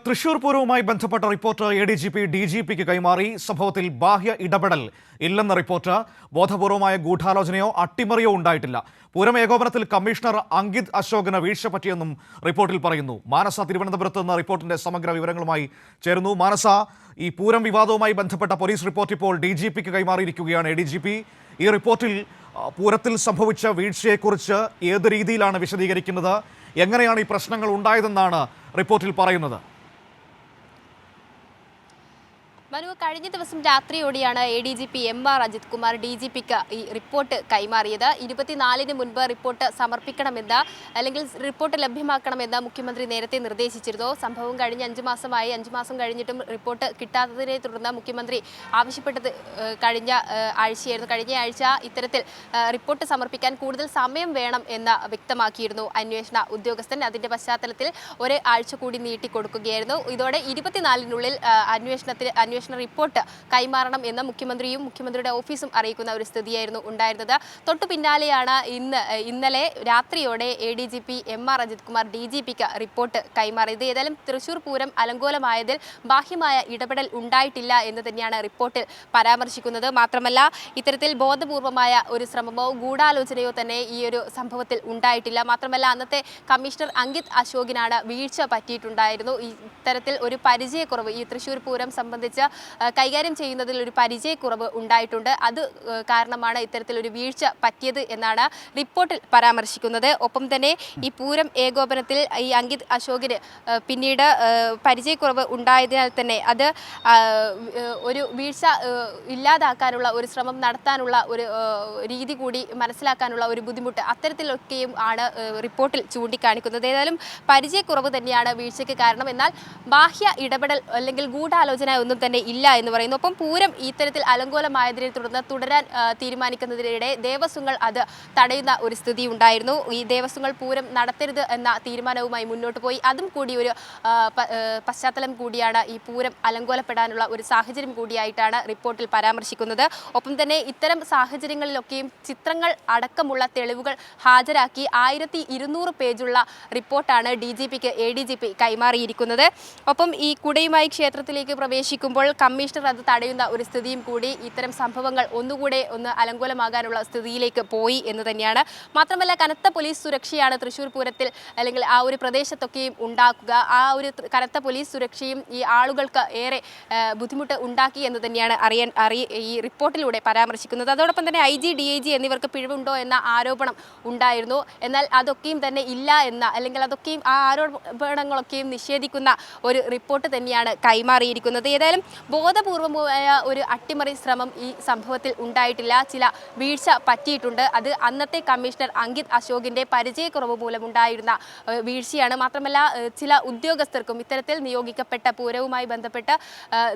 തൃശൂർ പൂരവുമായി ബന്ധപ്പെട്ട report ADGP DGPക്ക് കൈമാറി. സംഭവത്തിൽ ബാഹ്യ ഇടപെടൽ ഇല്ലെന്ന റിപ്പോർട്ട്. ബോധപൂർവമായ ഗൂഢാലോചനയോ അട്ടിമറിയോ ഉണ്ടായിട്ടില്ല. പൂരം ഏകോപനത്തിൽ കമ്മീഷണർ അങ്കിത് അശോകന് വീഴ്ച പറ്റിയെന്നും റിപ്പോർട്ടിൽ പറയുന്നു. മാനസ തിരുവനന്തപുരത്ത് നിന്ന് റിപ്പോർട്ടിന്റെ സമഗ്ര വിവരങ്ങളുമായി ചേരുന്നു. മാനസ, ഈ പൂരം വിവാദവുമായി ബന്ധപ്പെട്ട പോലീസ് റിപ്പോർട്ട് ഇപ്പോൾ DGPക്ക് കൈമാറിയിരിക്കുകയാണ് ADGP. ഈ റിപ്പോർട്ടിൽ പൂരത്തിൽ സംഭവിച്ച വീഴ്ചയെക്കുറിച്ച് ഏത് രീതിയിലാണ് വിശദീകരിക്കുന്നത്? എങ്ങനെയാണ് ഈ പ്രശ്നങ്ങൾ ഉണ്ടായതെന്നാണ് റിപ്പോർട്ടിൽ പറയുന്നത്? മനു, കഴിഞ്ഞ ദിവസം രാത്രിയോടെയാണ് ADGP MR അജിത് കുമാർ DGPക്ക് ഈ റിപ്പോർട്ട് കൈമാറിയത്. 24-ന് മുൻപ് റിപ്പോർട്ട് സമർപ്പിക്കണമെന്ന് അല്ലെങ്കിൽ റിപ്പോർട്ട് ലഭ്യമാക്കണമെന്ന് മുഖ്യമന്ത്രി നേരത്തെ നിർദ്ദേശിച്ചിരുന്നു. സംഭവം കഴിഞ്ഞ് 5 മാസമായി. 5 മാസം കഴിഞ്ഞിട്ടും റിപ്പോർട്ട് കിട്ടാത്തതിനെ തുടർന്ന് മുഖ്യമന്ത്രി ആവശ്യപ്പെട്ടത് കഴിഞ്ഞ ആഴ്ചയായിരുന്നു. കഴിഞ്ഞ ആഴ്ച ഇത്തരത്തിൽ റിപ്പോർട്ട് സമർപ്പിക്കാൻ കൂടുതൽ സമയം വേണം എന്ന് വ്യക്തമാക്കിയിരുന്നു അന്വേഷണ ഉദ്യോഗസ്ഥൻ. അതിന്റെ പശ്ചാത്തലത്തിൽ ഒരു ആഴ്ച കൂടി നീട്ടിക്കൊടുക്കുകയായിരുന്നു. ഇതോടെ 24-നുള്ളിൽ അന്വേഷണ റിപ്പോർട്ട് കൈമാറണം എന്ന് മുഖ്യമന്ത്രിയും മുഖ്യമന്ത്രിയുടെ ഓഫീസും അറിയിക്കുന്ന ഒരു സ്ഥിതിയായിരുന്നു ഉണ്ടായിരുന്നത്. തൊട്ടു പിന്നാലെയാണ് ഇന്നലെ രാത്രിയോടെ ADGP MR അജിത് കുമാർ DGPക്ക് റിപ്പോർട്ട് കൈമാറിയത്. ഏതായാലും തൃശൂർ പൂരം അലങ്കോലമായതിൽ ബാഹ്യമായ ഇടപെടൽ ഉണ്ടായിട്ടില്ല എന്ന് തന്നെയാണ് റിപ്പോർട്ടിൽ പരാമർശിക്കുന്നത്. മാത്രമല്ല, ഇത്തരത്തിൽ ബോധപൂർവമായ ഒരു ശ്രമമോ ഗൂഢാലോചനയോ തന്നെ ഈ ഒരു സംഭവത്തിൽ ഉണ്ടായിട്ടില്ല. മാത്രമല്ല, അന്നത്തെ കമ്മീഷണർ അങ്കിത് അശോകിനാണ് വീഴ്ച പറ്റിയിട്ടുണ്ടായിരുന്നു. ഇത്തരത്തിൽ ഒരു പരിചയക്കുറവ് ഈ തൃശൂർ പൂരം സംബന്ധിച്ച് കൈകാര്യം ചെയ്യുന്നതിൽ ഒരു പരിചയക്കുറവ് ഉണ്ടായിട്ടുണ്ട്. അത് കാരണമാണ് ഇത്തരത്തിലൊരു വീഴ്ച പറ്റിയത് എന്നാണ് റിപ്പോർട്ടിൽ പരാമർശിക്കുന്നത്. ഒപ്പം തന്നെ ഈ പൂരം ഏകോപനത്തിൽ ഈ അങ്കിത് അശോകിന് പിന്നീട് പരിചയക്കുറവ് ഉണ്ടായതിനാൽ തന്നെ അത് ഒരു വീഴ്ച ഇല്ലാതാക്കാനുള്ള ഒരു ശ്രമം നടത്താനുള്ള ഒരു രീതി കൂടി മനസ്സിലാക്കാനുള്ള ഒരു ബുദ്ധിമുട്ട് അത്തരത്തിലൊക്കെയും ആണ് റിപ്പോർട്ടിൽ ചൂണ്ടിക്കാണിക്കുന്നത്. ഏതായാലും പരിചയക്കുറവ് തന്നെയാണ് വീഴ്ചയ്ക്ക് കാരണം. എന്നാൽ ബാഹ്യ ഇടപെടൽ അല്ലെങ്കിൽ ഗൂഢാലോചന ഒന്നും തന്നെ ഇല്ല എന്ന് പറയുന്നു. ഒപ്പം പൂരം ഇത്തരത്തിൽ അലങ്കോലമായതിനെ തുടർന്ന് തുടരാൻ തീരുമാനിക്കുന്നതിനിടെ ദേവസ്വങ്ങൾ അത് തടയുന്ന ഒരു സ്ഥിതി ഉണ്ടായിരുന്നു. ഈ ദേവസ്വങ്ങൾ പൂരം നടത്തരുത് എന്ന തീരുമാനവുമായി മുന്നോട്ട് പോയി. അതും കൂടി ഒരു പശ്ചാത്തലം കൂടിയാണ് ഈ പൂരം അലങ്കോലപ്പെടാനുള്ള ഒരു സാഹചര്യം കൂടിയായിട്ടാണ് റിപ്പോർട്ടിൽ പരാമർശിക്കുന്നത്. ഒപ്പം തന്നെ ഇത്തരം സാഹചര്യങ്ങളിലൊക്കെയും ചിത്രങ്ങൾ അടക്കമുള്ള തെളിവുകൾ ഹാജരാക്കി 1200 പേജുള്ള റിപ്പോർട്ടാണ് DGPക്ക് ADGP കൈമാറിയിരിക്കുന്നത്. ഒപ്പം ഈ കുടയുമായി ക്ഷേത്രത്തിലേക്ക് പ്രവേശിക്കുമ്പോൾ കമ്മീഷണർ അത് തടയുന്ന ഒരു സ്ഥിതിയും കൂടി ഇത്തരം സംഭവങ്ങൾ ഒന്നുകൂടെ അലങ്കോലമാകാനുള്ള സ്ഥിതിയിലേക്ക് പോയി എന്ന് തന്നെയാണ്. മാത്രമല്ല, കനത്ത പോലീസ് സുരക്ഷയാണ് തൃശ്ശൂർ പൂരത്തിൽ അല്ലെങ്കിൽ ആ ഒരു പ്രദേശത്തൊക്കെയും ഉണ്ടാക്കുക. ആ ഒരു കനത്ത പോലീസ് സുരക്ഷയും ഈ ആളുകൾക്ക് ഏറെ ബുദ്ധിമുട്ട് ഉണ്ടാക്കി എന്ന് തന്നെയാണ് ഈ റിപ്പോർട്ടിലൂടെ പരാമർശിക്കുന്നത്. അതോടൊപ്പം തന്നെ IG DIG എന്നിവർക്ക് പിഴവുണ്ടോ എന്ന ആരോപണം ഉണ്ടായിരുന്നു. എന്നാൽ അതൊക്കെയും തന്നെ ഇല്ല എന്ന അല്ലെങ്കിൽ അതൊക്കെയും ആ ആരോപണങ്ങളൊക്കെയും നിഷേധിക്കുന്ന ഒരു റിപ്പോർട്ട് തന്നെയാണ് കൈമാറിയിരിക്കുന്നത്. ഏതായാലും ബോധപൂർവമായ ഒരു അട്ടിമറി ശ്രമം ഈ സംഭവത്തിൽ ഉണ്ടായിട്ടില്ല. ചില വീഴ്ച പറ്റിയിട്ടുണ്ട്. അത് അന്നത്തെ കമ്മീഷണർ അങ്കിത് അശോകിന്റെ പരിചയക്കുറവ് മൂലമുണ്ടായിരുന്ന വീഴ്ചയാണ്. മാത്രമല്ല, ചില ഉദ്യോഗസ്ഥർക്കും ഇത്തരത്തിൽ പൂരവുമായി ബന്ധപ്പെട്ട്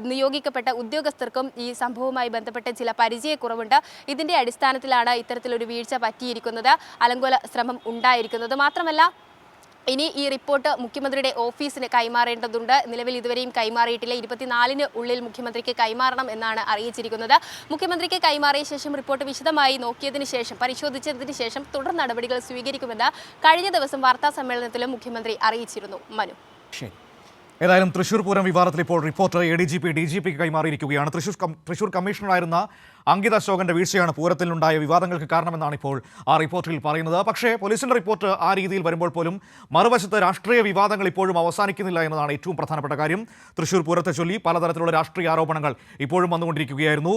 നിയോഗിക്കപ്പെട്ട ഉദ്യോഗസ്ഥർക്കും ഈ സംഭവവുമായി ബന്ധപ്പെട്ട് ചില പരിചയക്കുറവുണ്ട്. ഇതിന്റെ അടിസ്ഥാനത്തിലാണ് ഇത്തരത്തിലൊരു വീഴ്ച പറ്റിയിരിക്കുന്നത്, അലങ്കോല ശ്രമം ഉണ്ടായിരിക്കുന്നത്. മാത്രമല്ല, ഇനി ഈ റിപ്പോർട്ട് മുഖ്യമന്ത്രിയുടെ ഓഫീസിന് കൈമാറേണ്ടതുണ്ട്. നിലവിൽ ഇതുവരെയും കൈമാറിയിട്ടില്ല. 24-ന് ഉള്ളിൽ മുഖ്യമന്ത്രിക്ക് കൈമാറണം എന്നാണ് അറിയിച്ചിരിക്കുന്നത്. മുഖ്യമന്ത്രിക്ക് കൈമാറിയ ശേഷം റിപ്പോർട്ട് വിശദമായി നോക്കിയതിനു ശേഷം പരിശോധിച്ചതിന് ശേഷം തുടർ നടപടികൾ സ്വീകരിക്കുമെന്ന് കഴിഞ്ഞ ദിവസം വാർത്താ സമ്മേളനത്തിലും മുഖ്യമന്ത്രി അറിയിച്ചിരുന്നു. മനു, ഏതായാലും തൃശൂർ പൂരം വിവാദത്തിൽ ഇപ്പോൾ റിപ്പോർട്ട് ADGP DGPക്ക് കൈമാറിയിരിക്കുകയാണ്. തൃശൂർ കമ്മീഷണറായിരുന്ന അങ്കിത് അശോകന്റെ വീഴ്ചയാണ് പൂരത്തിലുണ്ടായ വിവാദങ്ങൾക്ക് കാരണമെന്നാണ് ഇപ്പോൾ ആ റിപ്പോർട്ടിൽ പറയുന്നത്. പക്ഷേ പോലീസിന്റെ റിപ്പോർട്ട് ആ രീതിയിൽ വരുമ്പോൾ പോലും മറുവശത്ത് രാഷ്ട്രീയ വിവാദങ്ങൾ ഇപ്പോഴും അവസാനിക്കുന്നില്ല എന്നതാണ് ഏറ്റവും പ്രധാനപ്പെട്ട കാര്യം. തൃശൂർ പൂരത്തെ ചൊല്ലി പലതരത്തിലുള്ള രാഷ്ട്രീയ ആരോപണങ്ങൾ ഇപ്പോഴും വന്നുകൊണ്ടിരിക്കുകയായിരുന്നു.